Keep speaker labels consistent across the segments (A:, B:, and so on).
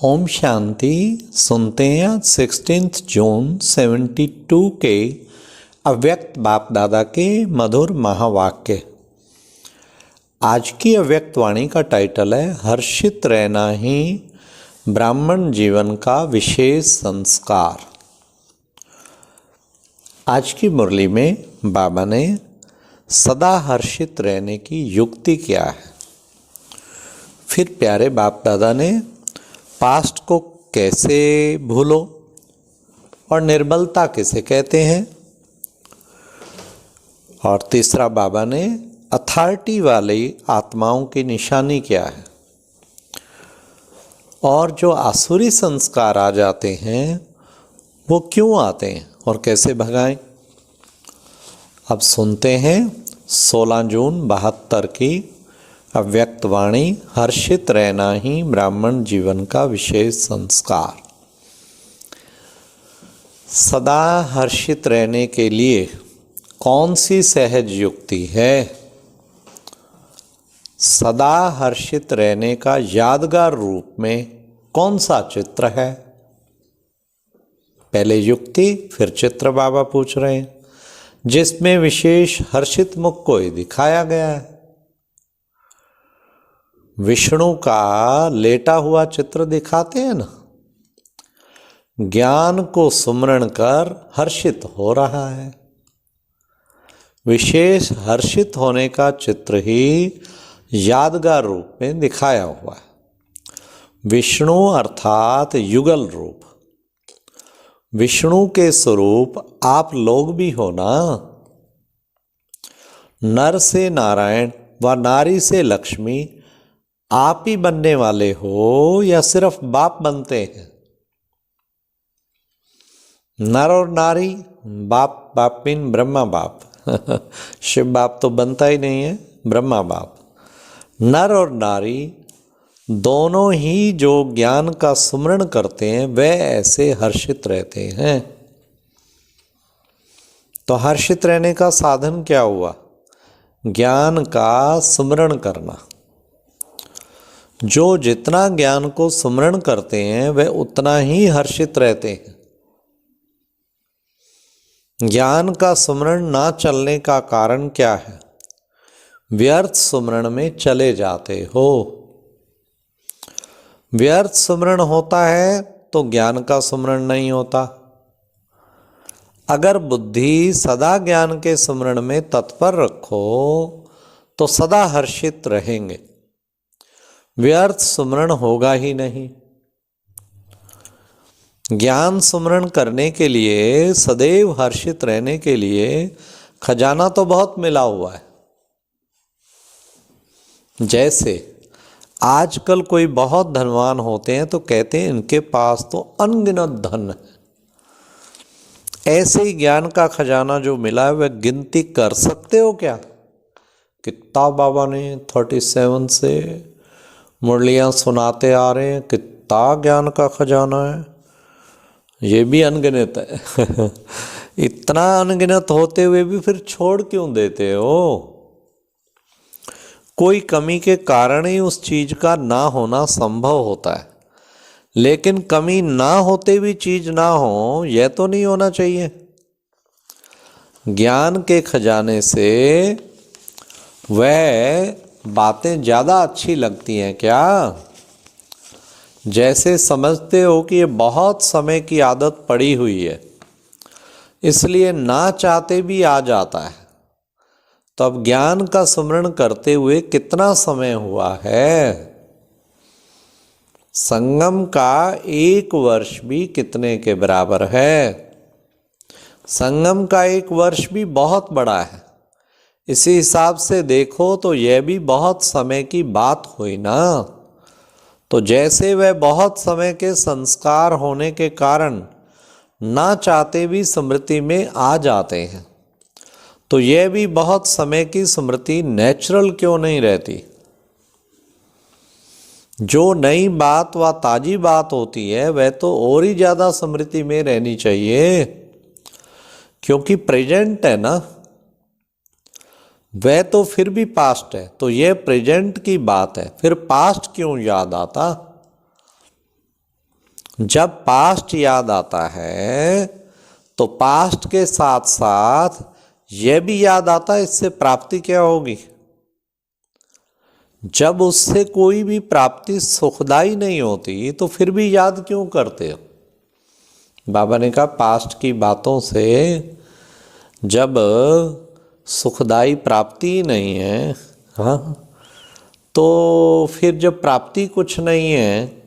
A: ओम शांति। सुनते हैं 16 जून 72 के अव्यक्त बाप दादा के मधुर महावाक्य। आज की अव्यक्त वाणी का टाइटल है हर्षित रहना ही ब्राह्मण जीवन का विशेष संस्कार। आज की मुरली में बाबा ने सदा हर्षित रहने की युक्ति क्या है, फिर प्यारे बाप दादा ने पास्ट को कैसे भूलो और निर्बलता किसे कहते हैं, और तीसरा बाबा ने अथॉरिटी वाली आत्माओं की निशानी क्या है, और जो आसुरी संस्कार आ जाते हैं वो क्यों आते हैं और कैसे भगाएं। अब सुनते हैं 16 जून 72 की अव्यक्त वाणी हर्षित रहना ही ब्राह्मण जीवन का विशेष संस्कार। सदा हर्षित रहने के लिए कौन सी सहज युक्ति है? सदा हर्षित रहने का यादगार रूप में कौन सा चित्र है? पहले युक्ति फिर चित्र बाबा पूछ रहे हैं, जिसमें विशेष हर्षित मुख को ही दिखाया गया है। विष्णु का लेटा हुआ चित्र दिखाते हैं ना, ज्ञान को सुमरण कर हर्षित हो रहा है। विशेष हर्षित होने का चित्र ही यादगार रूप में दिखाया हुआ है। विष्णु अर्थात युगल रूप, विष्णु के स्वरूप आप लोग भी हो ना। नर से नारायण व नारी से लक्ष्मी आप ही बनने वाले हो या सिर्फ बाप बनते हैं? नर और नारी, बाप बाप मीन ब्रह्मा बाप शिव बाप तो बनता ही नहीं है, ब्रह्मा बाप। नर और नारी दोनों ही जो ज्ञान का सुमरण करते हैं वह ऐसे हर्षित रहते हैं। तो हर्षित रहने का साधन क्या हुआ? ज्ञान का सुमरण करना। जो जितना ज्ञान को सुमरण करते हैं वह उतना ही हर्षित रहते हैं। ज्ञान का सुमरण ना चलने का कारण क्या है? व्यर्थ सुमरण में चले जाते हो। व्यर्थ सुमरण होता है तो ज्ञान का सुमरण नहीं होता। अगर बुद्धि सदा ज्ञान के सुमरण में तत्पर रखो तो सदा हर्षित रहेंगे। व्यर्थ सुमरण होगा ही नहीं। ज्ञान सुमरण करने के लिए, सदैव हर्षित रहने के लिए खजाना तो बहुत मिला हुआ है। जैसे आजकल कोई बहुत धनवान होते हैं तो कहते हैं इनके पास तो अनगिनत धन है। ऐसे ही ज्ञान का खजाना जो मिला है वह गिनती कर सकते हो क्या? कितना बाबा ने 37 से मुरलियाँ सुनाते आ रहे हैं, कितना ज्ञान का खजाना है, ये भी अनगिनत है इतना अनगिनत होते हुए भी फिर छोड़ क्यों देते हो? कोई कमी के कारण ही उस चीज का ना होना संभव होता है, लेकिन कमी ना होते भी चीज ना हो यह तो नहीं होना चाहिए। ज्ञान के खजाने से वह बातें ज़्यादा अच्छी लगती हैं क्या? जैसे समझते हो कि ये बहुत समय की आदत पड़ी हुई है, इसलिए ना चाहते भी आ जाता है। तो अब ज्ञान का सुमरण करते हुए कितना समय हुआ है? संगम का 1 वर्ष भी कितने के बराबर है? संगम का 1 वर्ष भी बहुत बड़ा है। इसी हिसाब से देखो तो यह भी बहुत समय की बात हुई ना। तो जैसे वह बहुत समय के संस्कार होने के कारण ना चाहते भी स्मृति में आ जाते हैं, तो यह भी बहुत समय की स्मृति नेचुरल क्यों नहीं रहती? जो नई बात व ताजी बात होती है वह तो और ही ज़्यादा स्मृति में रहनी चाहिए, क्योंकि प्रेजेंट है ना। वह तो फिर भी पास्ट है, तो यह प्रेजेंट की बात है, फिर पास्ट क्यों याद आता? जब पास्ट याद आता है तो पास्ट के साथ साथ यह भी याद आता है इससे प्राप्ति क्या होगी। जब उससे कोई भी प्राप्ति सुखदाई नहीं होती तो फिर भी याद क्यों करते हो। बाबा ने कहा पास्ट की बातों से जब सुखदाई प्राप्ति नहीं है, हाँ, तो फिर जब प्राप्ति कुछ नहीं है,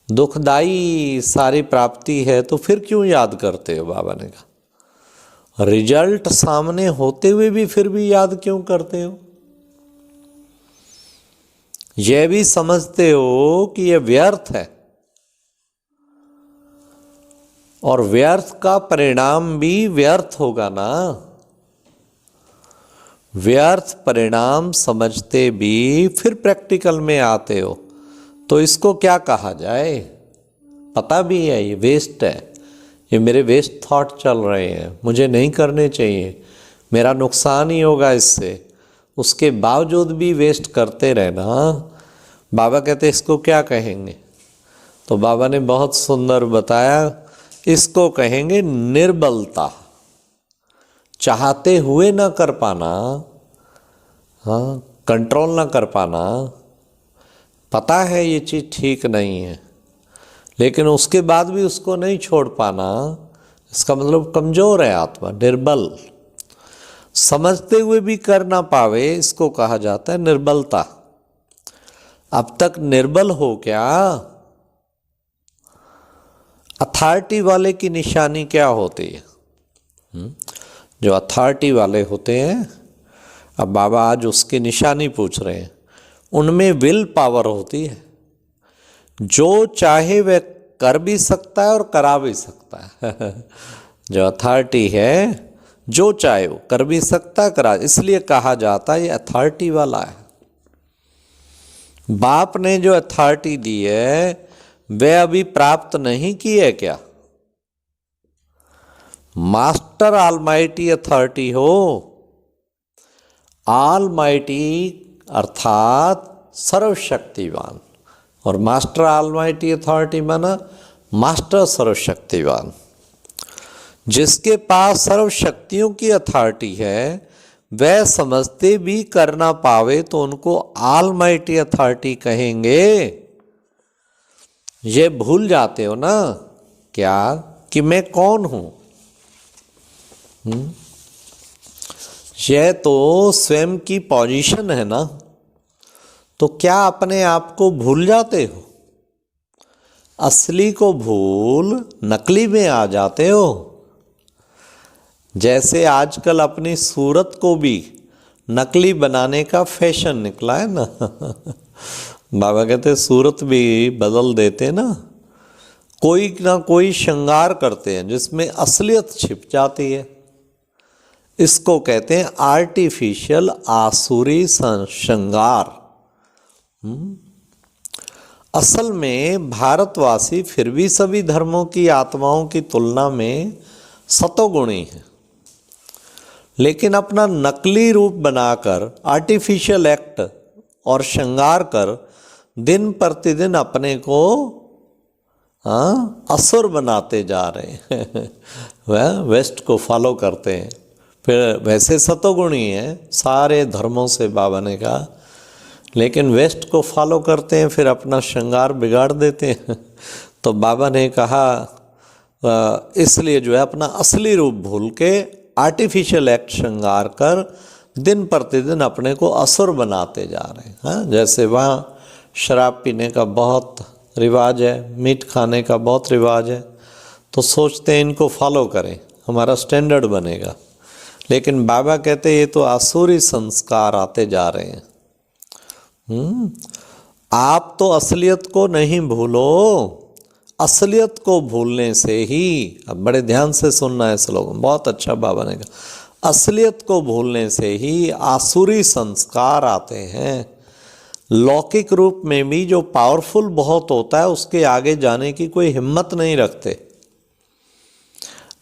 A: दुखदाई सारी प्राप्ति है, तो फिर क्यों याद करते हो। बाबा ने कहा रिजल्ट सामने होते हुए भी फिर भी याद क्यों करते हो। यह भी समझते हो कि यह व्यर्थ है और व्यर्थ का परिणाम भी व्यर्थ होगा ना। व्यर्थ परिणाम समझते भी फिर प्रैक्टिकल में आते हो तो इसको क्या कहा जाए। पता भी है ये वेस्ट है, ये मेरे वेस्ट थॉट चल रहे हैं, मुझे नहीं करने चाहिए, मेरा नुकसान ही होगा इससे, उसके बावजूद भी वेस्ट करते रहना। बाबा कहते इसको क्या कहेंगे। तो बाबा ने बहुत सुंदर बताया, इसको कहेंगे निर्बलता। चाहते हुए ना कर पाना, हाँ, कंट्रोल ना कर पाना। पता है ये चीज़ ठीक नहीं है लेकिन उसके बाद भी उसको नहीं छोड़ पाना, इसका मतलब कमज़ोर है आत्मा, निर्बल। समझते हुए भी कर ना पावे, इसको कहा जाता है निर्बलता। अब तक निर्बल हो क्या। अथॉरिटी वाले की निशानी क्या होती है। जो अथॉरिटी वाले होते हैं, अब बाबा आज उसकी निशानी पूछ रहे हैं, उनमें विल पावर होती है। जो चाहे वह कर भी सकता है और करा भी सकता है। जो अथॉरिटी है, जो चाहे वो कर भी सकता है, करा, इसलिए कहा जाता है ये अथॉरिटी वाला है। बाप ने जो अथॉरिटी दी है वह अभी प्राप्त नहीं की है क्या। मास्टर ऑलमाइटी अथॉरिटी हो, ऑलमाइटी अर्थात सर्वशक्तिवान, और मास्टर ऑलमाइटी अथॉरिटी माना मास्टर सर्वशक्तिवान। जिसके पास सर्व शक्तियों की अथॉरिटी है वह समझते भी कर ना पावे तो उनको ऑलमाइटी अथॉरिटी कहेंगे। ये भूल जाते हो ना क्या कि मैं कौन हूं। यह तो स्वयं की पोजीशन है ना, तो क्या अपने आप को भूल जाते हो। असली को भूल नकली में आ जाते हो। जैसे आजकल अपनी सूरत को भी नकली बनाने का फैशन निकला है ना। बाबा कहते सूरत भी बदल देते ना, कोई ना कोई श्रृंगार करते हैं जिसमें असलियत छिप जाती है। इसको कहते हैं आर्टिफिशियल आसुरी श्रृंगार। असल में भारतवासी फिर भी सभी धर्मों की आत्माओं की तुलना में सतोगुणी है, लेकिन अपना नकली रूप बनाकर आर्टिफिशियल एक्ट और श्रृंगार कर दिन प्रतिदिन अपने को असुर बनाते जा रहे हैं। वह वेस्ट को फॉलो करते हैं, फिर वैसे सतोगुणी हैं सारे धर्मों से बाबा ने कहा, लेकिन वेस्ट को फॉलो करते हैं, फिर अपना श्रृंगार बिगाड़ देते हैं। तो बाबा ने कहा इसलिए जो है अपना असली रूप भूल के आर्टिफिशियल एक्ट श्रृंगार कर दिन प्रतिदिन अपने को असुर बनाते जा रहे हैं। हाँ, जैसे वहाँ शराब पीने का बहुत रिवाज है, मीट खाने का बहुत रिवाज है, तो सोचते हैं इनको फॉलो करें, हमारा स्टैंडर्ड बनेगा। लेकिन बाबा कहते ये तो आसुरी संस्कार आते जा रहे हैं। आप तो असलियत को नहीं भूलो, असलियत को भूलने से ही, अब बड़े ध्यान से सुनना है स्लोगन, बहुत अच्छा बाबा ने कहा, असलियत को भूलने से ही आसुरी संस्कार आते हैं। लौकिक रूप में भी जो पावरफुल बहुत होता है उसके आगे जाने की कोई हिम्मत नहीं रखते।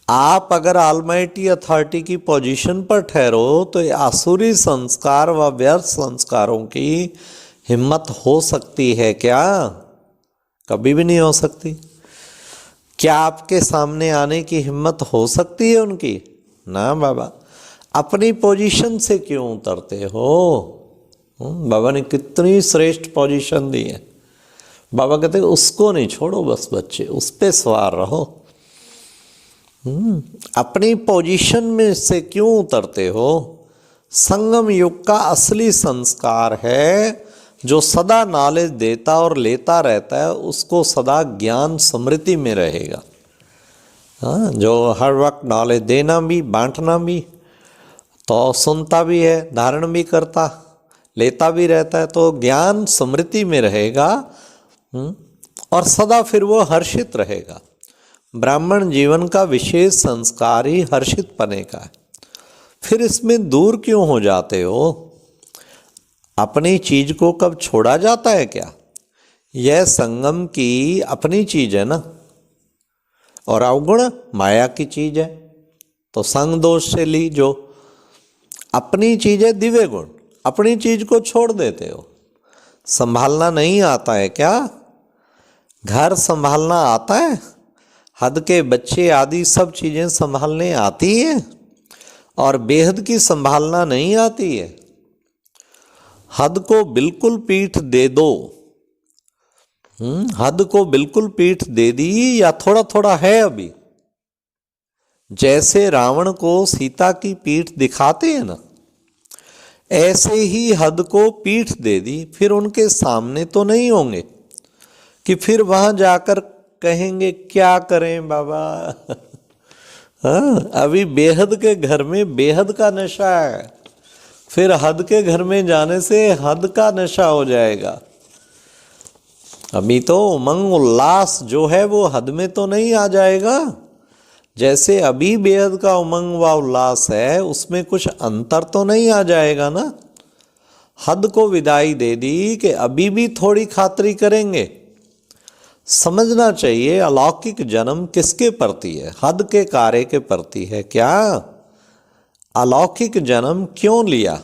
A: आप अगर ऑलमाइटी अथॉरिटी की पोजीशन पर ठहरो तो ये आसुरी संस्कार व व्यर्थ संस्कारों की हिम्मत हो सकती है क्या? कभी भी नहीं हो सकती। क्या आपके सामने आने की हिम्मत हो सकती है उनकी? ना बाबा। अपनी पोजीशन से क्यों उतरते हो? बाबा ने कितनी श्रेष्ठ पोजीशन दी है। बाबा कहते उसको नहीं छोड़ो, बस बच्चे उस पे सवार रहो। अपनी पोजीशन में से क्यों उतरते हो? संगम युग का असली संस्कार है जो सदा नॉलेज देता और लेता रहता है, उसको सदा ज्ञान समृद्धि में रहेगा। हाँ, जो हर वक्त नॉलेज देना भी बांटना भी, तो सुनता भी है, धारण भी करता, लेता भी रहता है, तो ज्ञान समृद्धि में रहेगा और सदा फिर वो हर्षित रहेगा। ब्राह्मण जीवन का विशेष संस्कार ही हर्षित पने का है। फिर इसमें दूर क्यों हो जाते हो? अपनी चीज को कब छोड़ा जाता है क्या? यह संगम की अपनी चीज है ना, और अवगुण माया की चीज है। तो संग दोष से ली, जो अपनी चीज है दिव्य गुण, अपनी चीज को छोड़ देते हो। संभालना नहीं आता है क्या? घर संभालना आता है? हद के बच्चे आदि सब चीजें संभालने आती हैं, और बेहद की संभालना नहीं आती है। हद को बिल्कुल पीठ दे दो। हद को बिल्कुल पीठ दे दी या थोड़ा थोड़ा है अभी? जैसे रावण को सीता की पीठ दिखाते हैं ना, ऐसे ही हद को पीठ दे दी। फिर उनके सामने तो नहीं होंगे कि फिर वहां जाकर कहेंगे क्या करें बाबा। हाँ, अभी बेहद के घर में बेहद का नशा है, फिर हद के घर में जाने से हद का नशा हो जाएगा। अभी तो उमंग उल्लास जो है वो हद में तो नहीं आ जाएगा। जैसे अभी बेहद का उमंग व उल्लास है, उसमें कुछ अंतर तो नहीं आ जाएगा ना। हद को विदाई दे दी कि अभी भी थोड़ी खातरी करेंगे। समझना चाहिए अलौकिक जन्म किसके प्रति है? हद के कार्य के प्रति है क्या? अलौकिक जन्म क्यों लिया?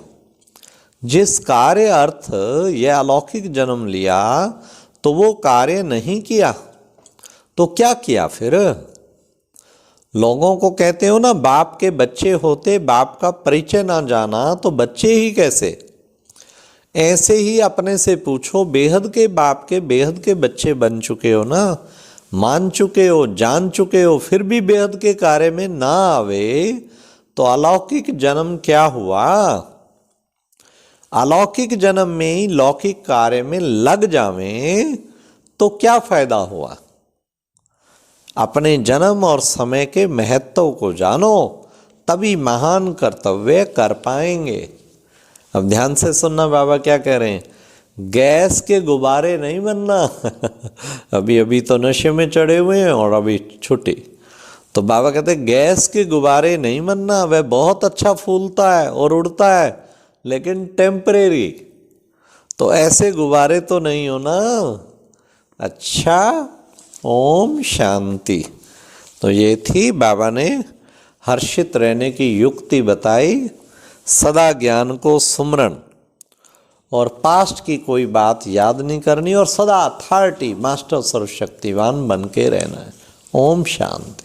A: जिस कार्य अर्थ यह अलौकिक जन्म लिया तो वो कार्य नहीं किया तो क्या किया फिर? लोगों को कहते हो ना, बाप के बच्चे होते बाप का परिचय ना जाना तो बच्चे ही कैसे? ऐसे ही अपने से पूछो, बेहद के बाप के बेहद के बच्चे बन चुके हो ना, मान चुके हो, जान चुके हो, फिर भी बेहद के कार्य में ना आवे तो अलौकिक जन्म क्या हुआ? अलौकिक जन्म में ही लौकिक कार्य में लग जावें तो क्या फायदा हुआ? अपने जन्म और समय के महत्व को जानो, तभी महान कर्तव्य कर पाएंगे। अब ध्यान से सुनना, बाबा क्या कह रहे हैं। गैस के गुब्बारे नहीं बनना। अभी अभी तो नशे में चढ़े हुए हैं और अभी छुट्टी। तो बाबा कहते हैं गैस के गुब्बारे नहीं बनना। वह बहुत अच्छा फूलता है और उड़ता है, लेकिन टेम्परेरी। तो ऐसे गुब्बारे तो नहीं हो ना। अच्छा, ओम शांति। तो ये थी बाबा ने हर्षित रहने की युक्ति बताई। सदा ज्ञान को सुमरन और पास्ट की कोई बात याद नहीं करनी, और सदा अथॉरिटी मास्टर सर्वशक्तिवान बन के रहना है। ओम शांति।